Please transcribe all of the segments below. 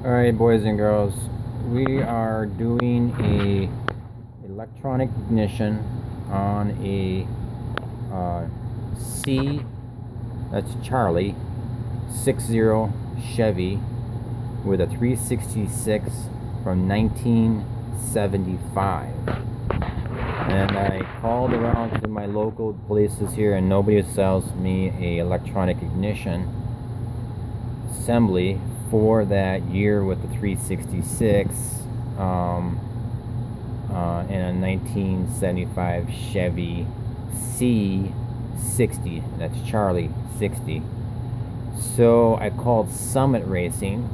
Alright, boys and girls, we are doing a electronic ignition on a C, that's Charlie, 60 Chevy with a 366 from 1975. And I called around to my local places here and nobody sells me a electronic ignition assembly for that year with the 366 in a 1975 Chevy C60. That's Charlie 60. So I called Summit Racing.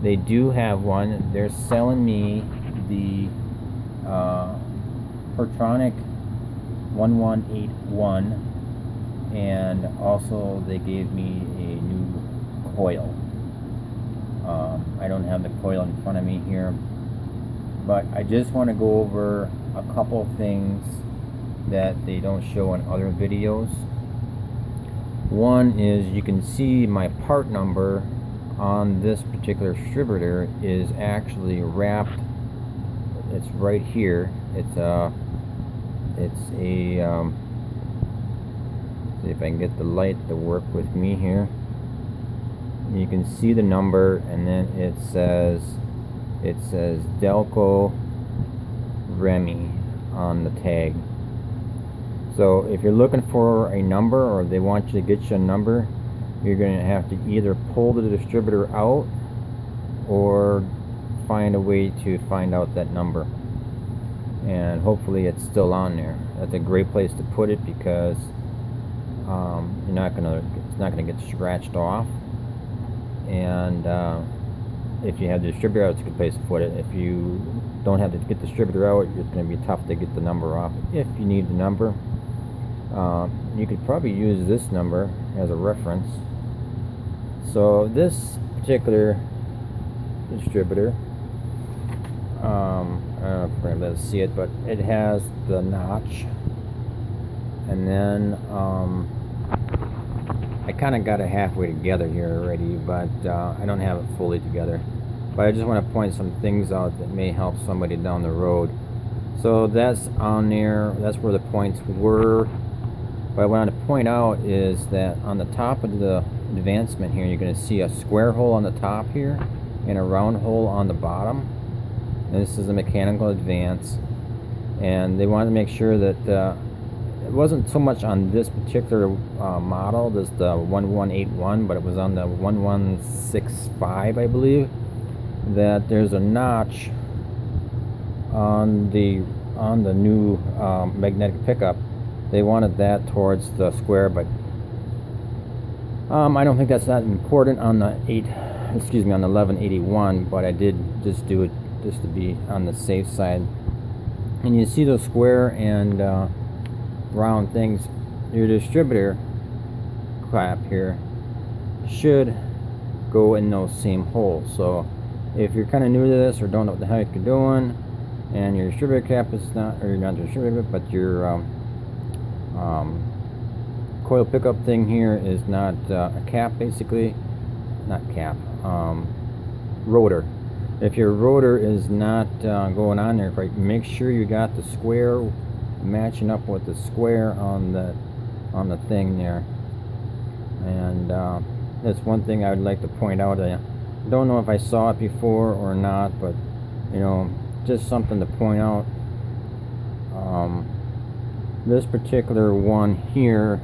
They do have one. They're selling me the PerTronix 1181, and also they gave me a new coil. I don't have the coil in front of me here, but I just want to go over a couple things that they don't show in other videos. One is you can see my part number on this particular distributor is actually wrapped. It's right here. It's a see if I can get the light to work with me here. You can see the number, and then it says Delco Remy on the tag. So if you're looking for a number, or they want you to get you a number, you're going to have to either pull the distributor out or find a way to find out that number, and hopefully it's still on there. That's a great place to put it because it's not gonna get scratched off. And if you have the distributor out, it's a good place to put it. If you don't have to get the distributor out, it's going to be tough to get the number off. If you need the number, you could probably use this number as a reference. So this particular distributor, I don't know if we're going to be able to see it, but it has the notch, and then I kind of got it halfway together here already, but I don't have it fully together. But I just want to point some things out that may help somebody down the road. So that's on there. That's where the points were. What I wanted to point out is that on the top of the advancement here, you're going to see a square hole on the top here and a round hole on the bottom. And this is a mechanical advance. And they wanted to make sure that it wasn't so much on this particular model, this the 1181, but it was on the 1165, I believe, that there's a notch on the new magnetic pickup. They wanted that towards the square, but I don't think that's that important on the on the 1181, but I did just do it just to be on the safe side. And you see those square and round things. Your distributor cap here should go in those same holes. So if you're kind of new to this or don't know what the heck you're doing, and your distributor cap is not, or you're not the distributor, but your coil pickup thing here is not a cap, basically, not cap, rotor. If your rotor is not going on there right, make sure you got the square matching up with the square on the thing there. And that's one thing I would like to point out. I don't know if I saw it before or not, but you know, just something to point out. This particular one here,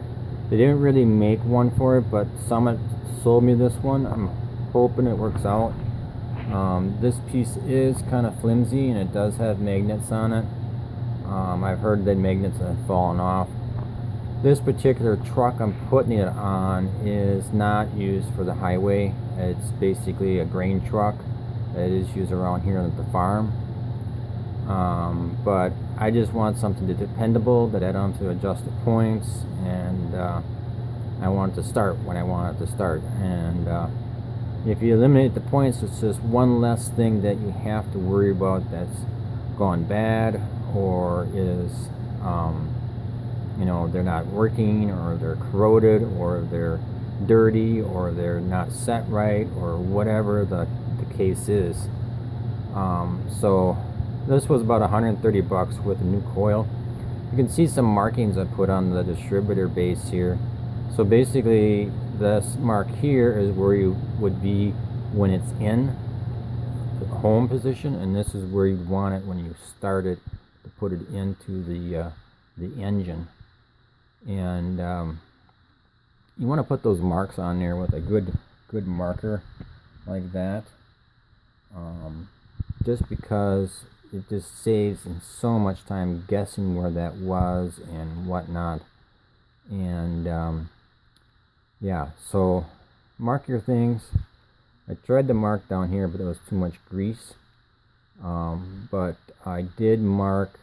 they didn't really make one for it, but Summit sold me this one. I'm hoping it works out. This piece is kind of flimsy, and it does have magnets on it. I've heard that magnets have fallen off. This particular truck I'm putting it on is not used for the highway. It's basically a grain truck that is used around here at the farm. But I just want something dependable that I don't have to adjust the points, and I want it to start when I want it to start. And if you eliminate the points, it's just one less thing that you have to worry about that's gone bad, or is you know, they're not working, or they're corroded, or they're dirty, or they're not set right, or whatever the the case is. So this was about 130 bucks with a new coil. You can see some markings I put on the distributor base here. So basically this mark here is where you would be when it's in the home position, and this is where you want it when you start it to put it into the engine. And you want to put those marks on there with a good marker like that, just because it just saves in so much time guessing where that was and whatnot. And yeah, so mark your things. I tried to mark down here, but there was too much grease. But I did mark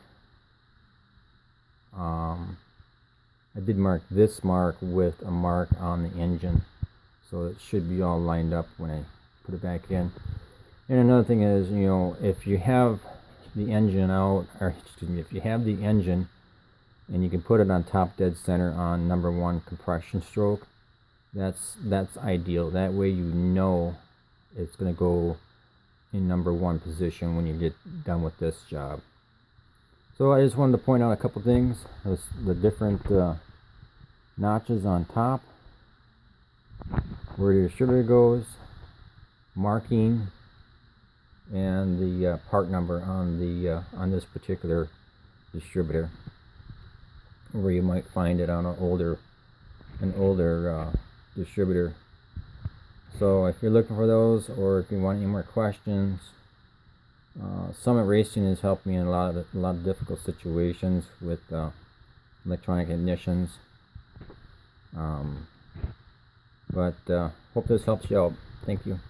this mark with a mark on the engine, so it should be all lined up when I put it back in. And another thing is, you know, if you have the engine out, or excuse me, if you have the engine and you can put it on top dead center on number 1 compression stroke, that's ideal. That way you know it's going to go in number 1 position when you get done with this job. So I just wanted to point out a couple things. The different notches on top, where your distributor goes, marking, and the part number on this particular distributor, where you might find it on an older distributor. So if you're looking for those, or if you want any more questions, Summit Racing has helped me in a lot of difficult situations with electronic ignitions. But hope this helps you out. Thank you.